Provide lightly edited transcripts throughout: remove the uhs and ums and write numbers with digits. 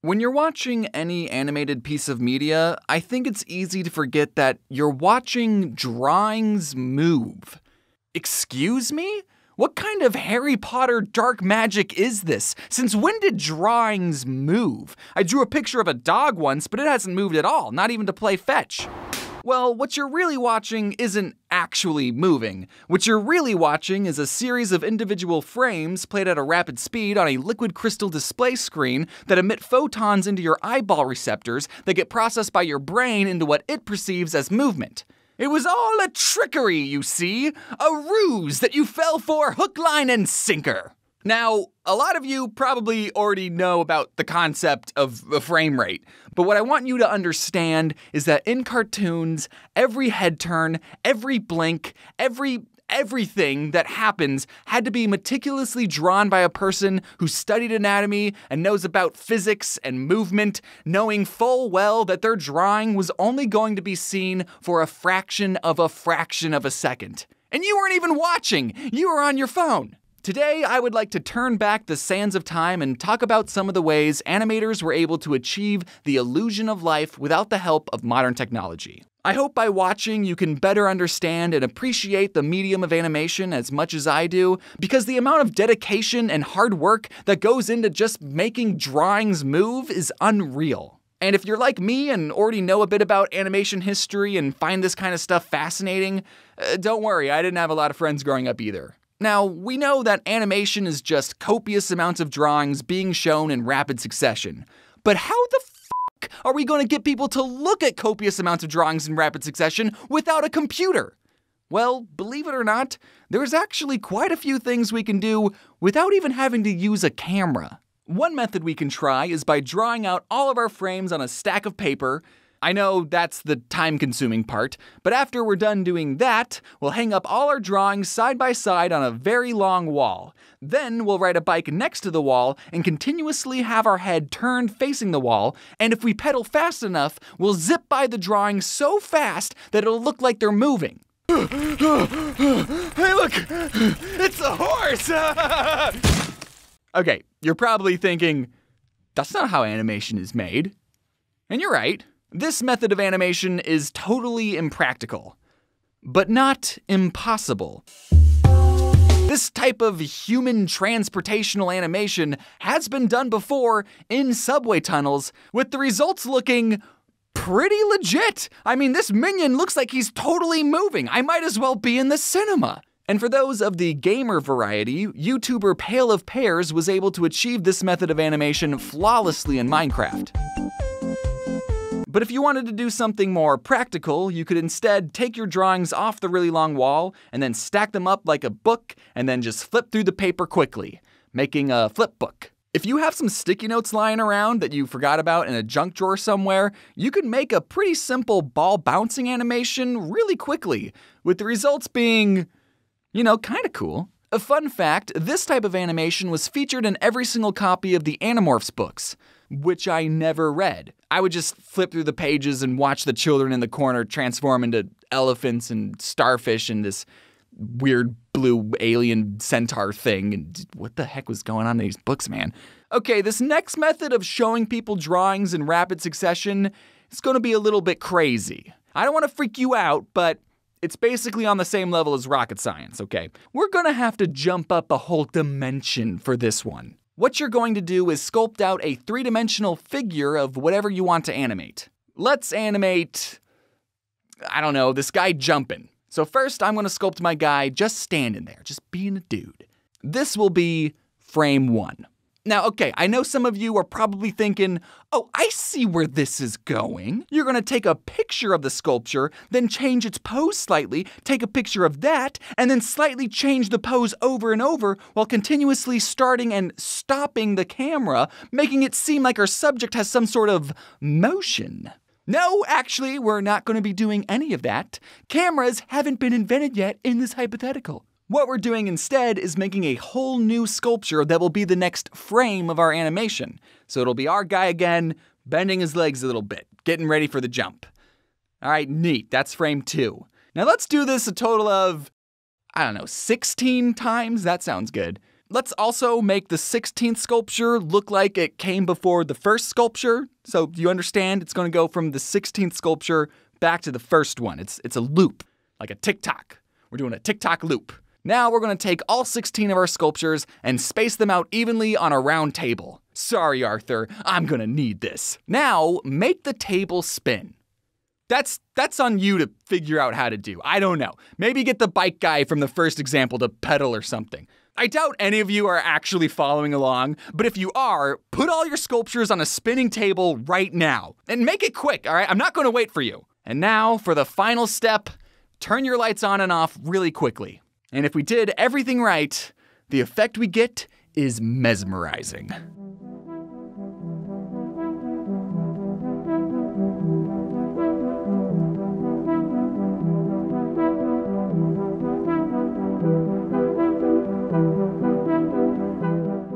When you're watching any animated piece of media, I think it's easy to forget that you're watching drawings move. Excuse me? What kind of Harry Potter dark magic is this? Since when did drawings move? I drew a picture of a dog once, but it hasn't moved at all, not even to play fetch. Well, what you're really watching isn't actually moving. What you're really watching is a series of individual frames played at a rapid speed on a liquid crystal display screen that emit photons into your eyeball receptors that get processed by your brain into what it perceives as movement. It was all a trickery, you see, a ruse that you fell for hook, line, and sinker. Now, a lot of you probably already know about the concept of a frame rate, but what I want you to understand is that in cartoons, every head turn, every blink, everything that happens had to be meticulously drawn by a person who studied anatomy and knows about physics and movement, knowing full well that their drawing was only going to be seen for a fraction of a second. And you weren't even watching, you were on your phone. Today, I would like to turn back the sands of time and talk about some of the ways animators were able to achieve the illusion of life without the help of modern technology. I hope by watching you can better understand and appreciate the medium of animation as much as I do, because the amount of dedication and hard work that goes into just making drawings move is unreal. And if you're like me and already know a bit about animation history and find this kind of stuff fascinating, don't worry, I didn't have a lot of friends growing up either. Now, we know that animation is just copious amounts of drawings being shown in rapid succession. But how the fuck are we going to get people to look at copious amounts of drawings in rapid succession without a computer? Well, believe it or not, there's actually quite a few things we can do without even having to use a camera. One method we can try is by drawing out all of our frames on a stack of paper. I know that's the time-consuming part, but after we're done doing that, we'll hang up all our drawings side by side on a very long wall. Then we'll ride a bike next to the wall and continuously have our head turned facing the wall, and if we pedal fast enough, we'll zip by the drawings so fast that it'll look like they're moving. Hey look! It's a horse! Okay, you're probably thinking, that's not how animation is made. And you're right. This method of animation is totally impractical, but not impossible. This type of human transportational animation has been done before in subway tunnels, with the results looking pretty legit. I mean, this minion looks like he's totally moving. I might as well be in the cinema. And for those of the gamer variety, YouTuber Pale of Pears was able to achieve this method of animation flawlessly in Minecraft. But if you wanted to do something more practical, you could instead take your drawings off the really long wall and then stack them up like a book and then just flip through the paper quickly, making a flip book. If you have some sticky notes lying around that you forgot about in a junk drawer somewhere, you could make a pretty simple ball bouncing animation really quickly, with the results being, kind of cool. A fun fact, this type of animation was featured in every single copy of the Animorphs books, which I never read. I would just flip through the pages and watch the children in the corner transform into elephants and starfish and this weird blue alien centaur thing. And what the heck was going on in these books, man? Okay, this next method of showing people drawings in rapid succession is going to be a little bit crazy. I don't want to freak you out, but it's basically on the same level as rocket science, okay? We're going to have to jump up a whole dimension for this one. What you're going to do is sculpt out a three-dimensional figure of whatever you want to animate. Let's animate, this guy jumping. So first, I'm going to sculpt my guy just standing there, just being a dude. This will be frame 1. Now, okay, I know some of you are probably thinking, oh, I see where this is going. You're going to take a picture of the sculpture, then change its pose slightly, take a picture of that, and then slightly change the pose over and over while continuously starting and stopping the camera, making it seem like our subject has some sort of motion. No, actually, we're not going to be doing any of that. Cameras haven't been invented yet in this hypothetical. What we're doing instead is making a whole new sculpture that will be the next frame of our animation. So it'll be our guy again, bending his legs a little bit, getting ready for the jump. All right, neat, that's frame 2. Now let's do this a total of, 16 times? That sounds good. Let's also make the 16th sculpture look like it came before the first sculpture. So you understand, it's going to go from the 16th sculpture back to the first one. It's a loop, like a tick-tock. We're doing a tick-tock loop. Now we're going to take all 16 of our sculptures and space them out evenly on a round table. Sorry, Arthur, I'm going to need this. Now, make the table spin. That's on you to figure out how to do. I don't know. Maybe get the bike guy from the first example to pedal or something. I doubt any of you are actually following along, but if you are, put all your sculptures on a spinning table right now. And make it quick, all right? I'm not going to wait for you. And now, for the final step, turn your lights on and off really quickly. And if we did everything right, the effect we get is mesmerizing.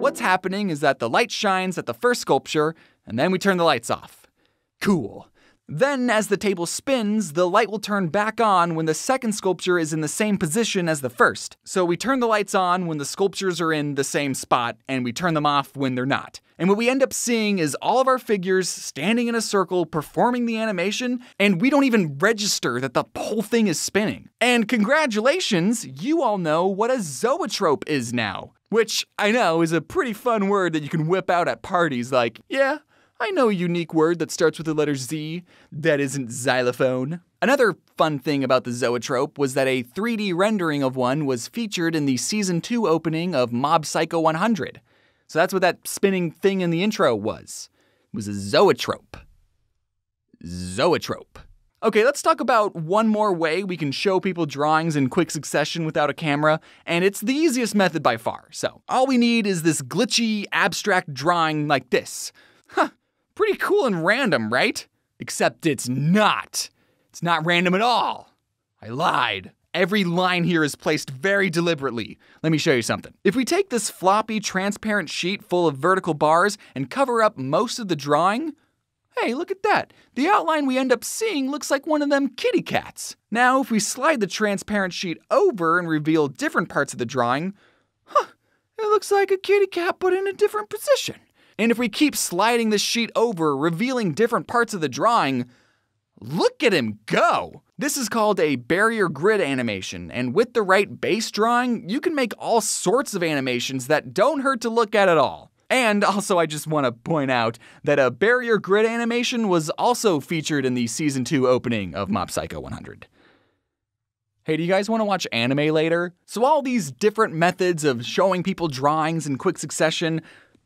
What's happening is that the light shines at the first sculpture, and then we turn the lights off. Cool. Then, as the table spins, the light will turn back on when the second sculpture is in the same position as the first. So we turn the lights on when the sculptures are in the same spot, and we turn them off when they're not. And what we end up seeing is all of our figures standing in a circle performing the animation, and we don't even register that the whole thing is spinning. And congratulations, you all know what a zoetrope is now. Which, I know, is a pretty fun word that you can whip out at parties like, yeah, I know a unique word that starts with the letter Z that isn't xylophone. Another fun thing about the zoetrope was that a 3D rendering of one was featured in the Season 2 opening of Mob Psycho 100. So that's what that spinning thing in the intro was. It was a zoetrope. Zoetrope. Okay, let's talk about one more way we can show people drawings in quick succession without a camera, and it's the easiest method by far. So, all we need is this glitchy, abstract drawing like this. Huh, pretty cool and random, right? Except it's not. It's not random at all. I lied. Every line here is placed very deliberately. Let me show you something. If we take this floppy, transparent sheet full of vertical bars and cover up most of the drawing, hey, look at that. The outline we end up seeing looks like one of them kitty cats. Now, if we slide the transparent sheet over and reveal different parts of the drawing, it looks like a kitty cat but in a different position. And if we keep sliding the sheet over, revealing different parts of the drawing, look at him go! This is called a barrier grid animation, and with the right base drawing, you can make all sorts of animations that don't hurt to look at all. And also, I just want to point out that a barrier grid animation was also featured in the Season 2 opening of Mob Psycho 100. Hey, do you guys want to watch anime later? So all these different methods of showing people drawings in quick succession,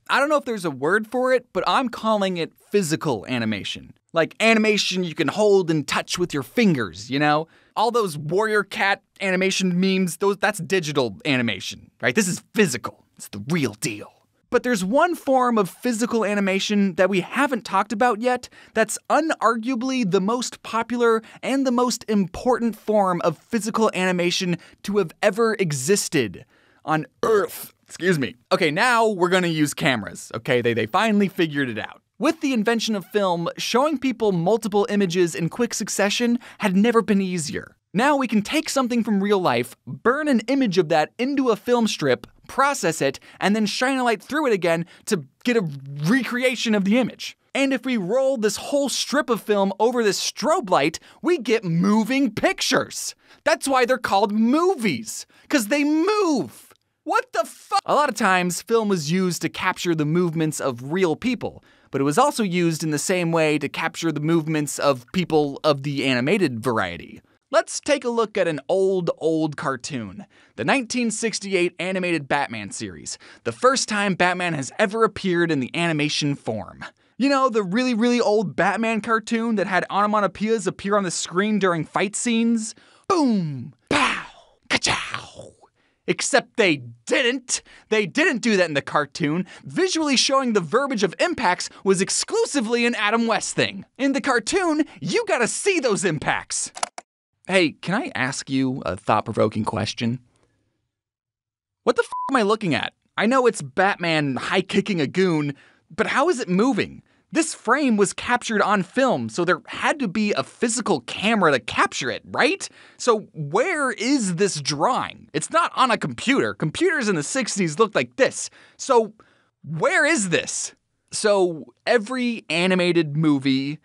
I don't know if there's a word for it, but I'm calling it physical animation. Like animation you can hold and touch with your fingers, you know? All those warrior cat animation memes, that's digital animation, right? This is physical. It's the real deal. But there's one form of physical animation that we haven't talked about yet that's unarguably the most popular and the most important form of physical animation to have ever existed on Earth. Excuse me. Okay, now we're gonna use cameras, okay? They finally figured it out. With the invention of film, showing people multiple images in quick succession had never been easier. Now we can take something from real life, burn an image of that into a film strip, process it, and then shine a light through it again to get a recreation of the image. And if we roll this whole strip of film over this strobe light, we get moving pictures. That's why they're called movies, because they move. What the fuck? A lot of times, film was used to capture the movements of real people, but it was also used in the same way to capture the movements of people of the animated variety. Let's take a look at an old cartoon. The 1968 animated Batman series. The first time Batman has ever appeared in the animation form. You know, the really old Batman cartoon that had onomatopoeias appear on the screen during fight scenes? Boom! Pow! Ka-chow! Except they didn't. They didn't do that in the cartoon. Visually showing the verbiage of impacts was exclusively an Adam West thing. In the cartoon, you gotta see those impacts. Hey, can I ask you a thought-provoking question? What the f am I looking at? I know it's Batman high-kicking a goon, but how is it moving? This frame was captured on film, so there had to be a physical camera to capture it, right? So where is this drawing? It's not on a computer. Computers in the 60s looked like this. So where is this? So every animated movie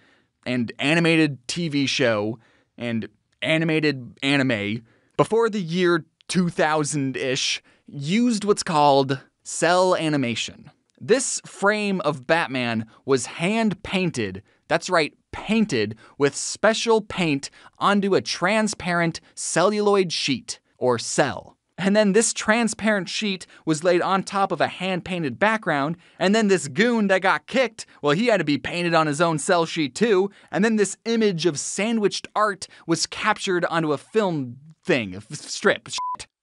and animated TV show and animated anime before the year 2000-ish used what's called cell animation. This frame of Batman was hand-painted, that's right, painted with special paint onto a transparent celluloid sheet, or cell. And then this transparent sheet was laid on top of a hand-painted background, and then this goon that got kicked, well, he had to be painted on his own cell sheet too, and then this image of sandwiched art was captured onto a film thing, a strip.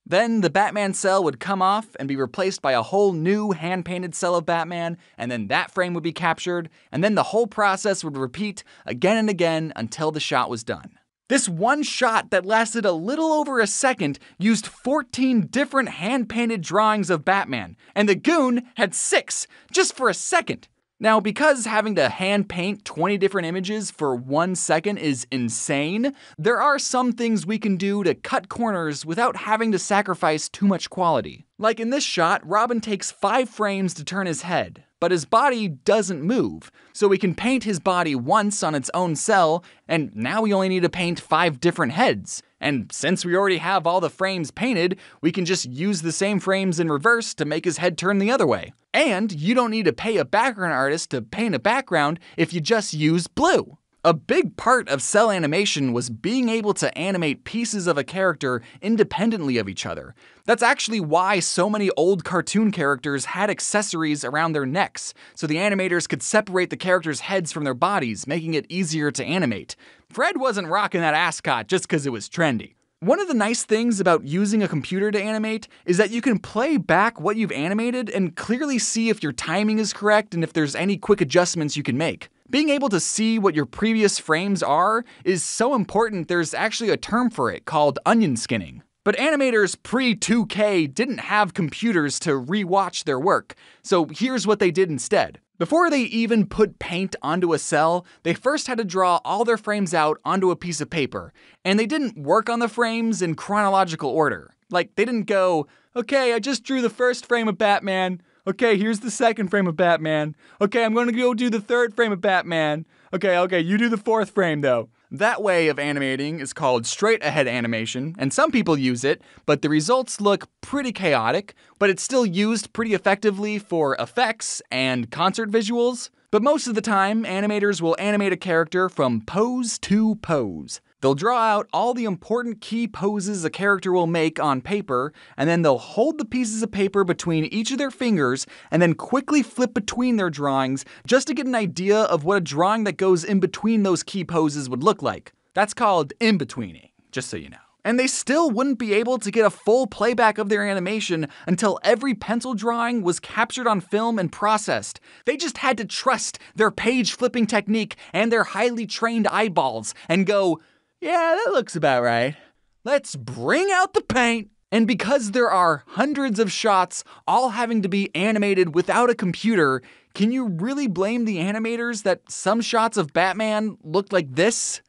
Then the Batman cell would come off and be replaced by a whole new hand-painted cell of Batman, and then that frame would be captured, and then the whole process would repeat again and again until the shot was done. This one shot that lasted a little over a second used 14 different hand-painted drawings of Batman, and the goon had 6 just for a second. Now, because having to hand paint 20 different images for 1 second is insane, there are some things we can do to cut corners without having to sacrifice too much quality. Like in this shot, Robin takes 5 frames to turn his head, but his body doesn't move, so we can paint his body once on its own cell, and now we only need to paint 5 different heads. And since we already have all the frames painted, we can just use the same frames in reverse to make his head turn the other way. And you don't need to pay a background artist to paint a background if you just use blue. A big part of cell animation was being able to animate pieces of a character independently of each other. That's actually why so many old cartoon characters had accessories around their necks, so the animators could separate the characters' heads from their bodies, making it easier to animate. Fred wasn't rocking that ascot just because it was trendy. One of the nice things about using a computer to animate is that you can play back what you've animated and clearly see if your timing is correct and if there's any quick adjustments you can make. Being able to see what your previous frames are is so important there's actually a term for it called onion skinning. But animators pre-2K didn't have computers to re-watch their work, so here's what they did instead. Before they even put paint onto a cell, they first had to draw all their frames out onto a piece of paper, and they didn't work on the frames in chronological order. Like, they didn't go, okay, I just drew the first frame of Batman. Okay, here's the second frame of Batman. Okay, I'm gonna go do the third frame of Batman. Okay, you do the fourth frame though. That way of animating is called straight-ahead animation, and some people use it, but the results look pretty chaotic, but it's still used pretty effectively for effects and concert visuals. But most of the time, animators will animate a character from pose to pose. They'll draw out all the important key poses a character will make on paper, and then they'll hold the pieces of paper between each of their fingers, and then quickly flip between their drawings just to get an idea of what a drawing that goes in between those key poses would look like. That's called in-betweening, just so you know. And they still wouldn't be able to get a full playback of their animation until every pencil drawing was captured on film and processed. They just had to trust their page flipping technique and their highly trained eyeballs and go, yeah, that looks about right. Let's bring out the paint. And because there are hundreds of shots all having to be animated without a computer, can you really blame the animators that some shots of Batman looked like this?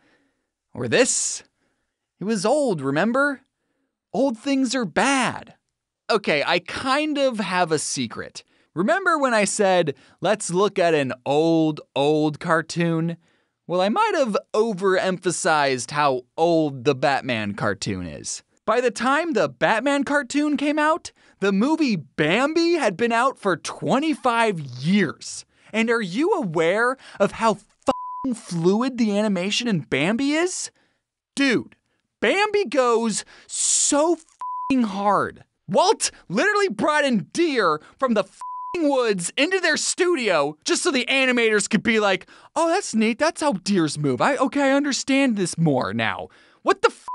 Or this? It was old, remember? Old things are bad. Okay, I kind of have a secret. Remember when I said, let's look at an old cartoon? Well, I might have overemphasized how old the Batman cartoon is. By the time the Batman cartoon came out, the movie Bambi had been out for 25 years. And are you aware of how f***ing fluid the animation in Bambi is? Dude, Bambi goes so f***ing hard. Walt literally brought in deer from the woods into their studio just so the animators could be like, oh, that's neat, that's how deers move. I understand this more now. What the f***?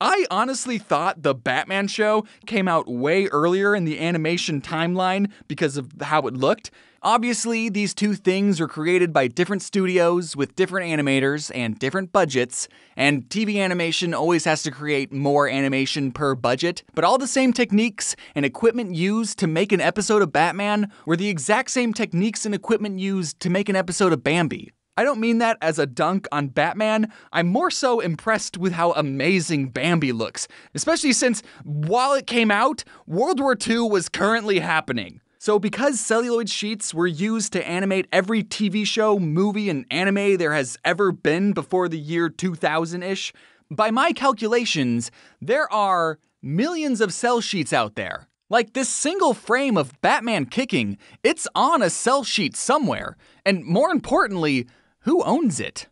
I honestly thought the Batman show came out way earlier in the animation timeline because of how it looked, Obviously, these two things were created by different studios with different animators and different budgets, and TV animation always has to create more animation per budget, but all the same techniques and equipment used to make an episode of Batman were the exact same techniques and equipment used to make an episode of Bambi. I don't mean that as a dunk on Batman, I'm more so impressed with how amazing Bambi looks, especially since, while it came out, World War II was currently happening. So because celluloid sheets were used to animate every TV show, movie, and anime there has ever been before the year 2000-ish, by my calculations, there are millions of cell sheets out there. Like this single frame of Batman kicking, it's on a cell sheet somewhere, and more importantly, who owns it?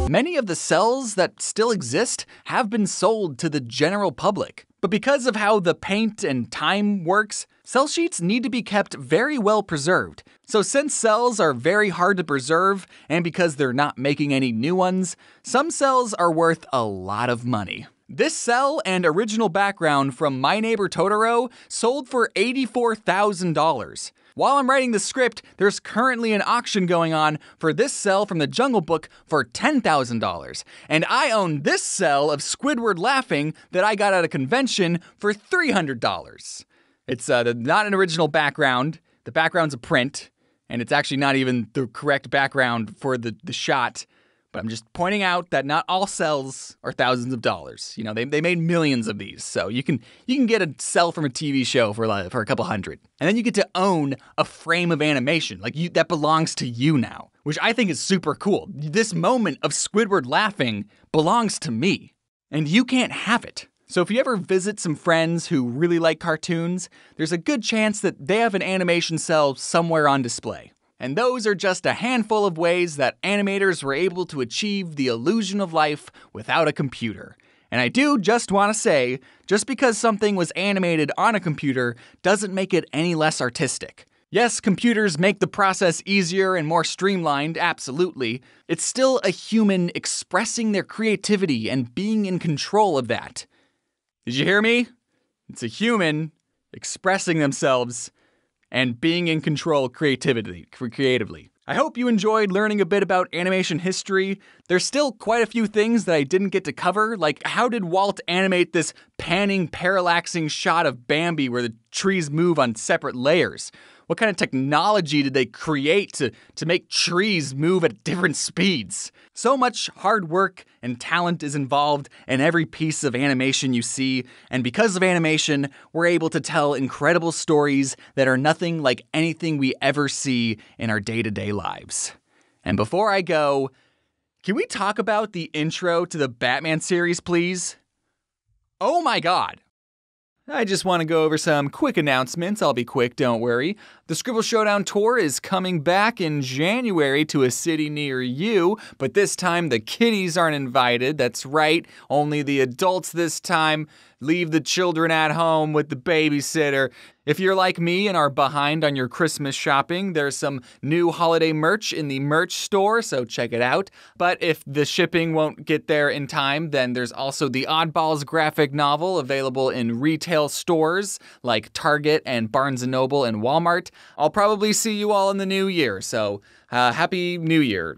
Many of the cells that still exist have been sold to the general public. But because of how the paint and time works, cell sheets need to be kept very well preserved. So since cells are very hard to preserve, and because they're not making any new ones, some cells are worth a lot of money. This cell and original background from My Neighbor Totoro sold for $84,000. While I'm writing the script, there's currently an auction going on for this cell from the Jungle Book for $10,000. And I own this cell of Squidward laughing that I got at a convention for $300. It's not an original background. The background's a print, and it's actually not even the correct background for the shot. But I'm just pointing out that not all cells are thousands of dollars. You know, they made millions of these, so you can get a cell from a TV show for a couple hundred, and then you get to own a frame of animation that belongs to you now, which I think is super cool. This moment of Squidward laughing belongs to me, and you can't have it. So if you ever visit some friends who really like cartoons, there's a good chance that they have an animation cell somewhere on display. And those are just a handful of ways that animators were able to achieve the illusion of life without a computer. And I do just want to say, just because something was animated on a computer doesn't make it any less artistic. Yes, computers make the process easier and more streamlined, absolutely. It's still a human expressing their creativity and being in control of that. Did you hear me? It's a human expressing themselves and being in control creatively. I hope you enjoyed learning a bit about animation history. There's still quite a few things that I didn't get to cover, like how did Walt animate this panning, parallaxing shot of Bambi where the trees move on separate layers? What kind of technology did they create to make trees move at different speeds? So much hard work and talent is involved in every piece of animation you see, and because of animation, we're able to tell incredible stories that are nothing like anything we ever see in our day-to-day lives. And before I go, can we talk about the intro to the Batman series, please? Oh my God! I just want to go over some quick announcements. I'll be quick, don't worry. The Scribble Showdown Tour is coming back in January to a city near you, but this time the kiddies aren't invited. That's right, only the adults this time. Leave the children at home with the babysitter. If you're like me and are behind on your Christmas shopping, there's some new holiday merch in the merch store, so check it out. But if the shipping won't get there in time, then there's also the Oddballs graphic novel available in retail stores like Target and Barnes & Noble and Walmart. I'll probably see you all in the new year, so Happy New Year.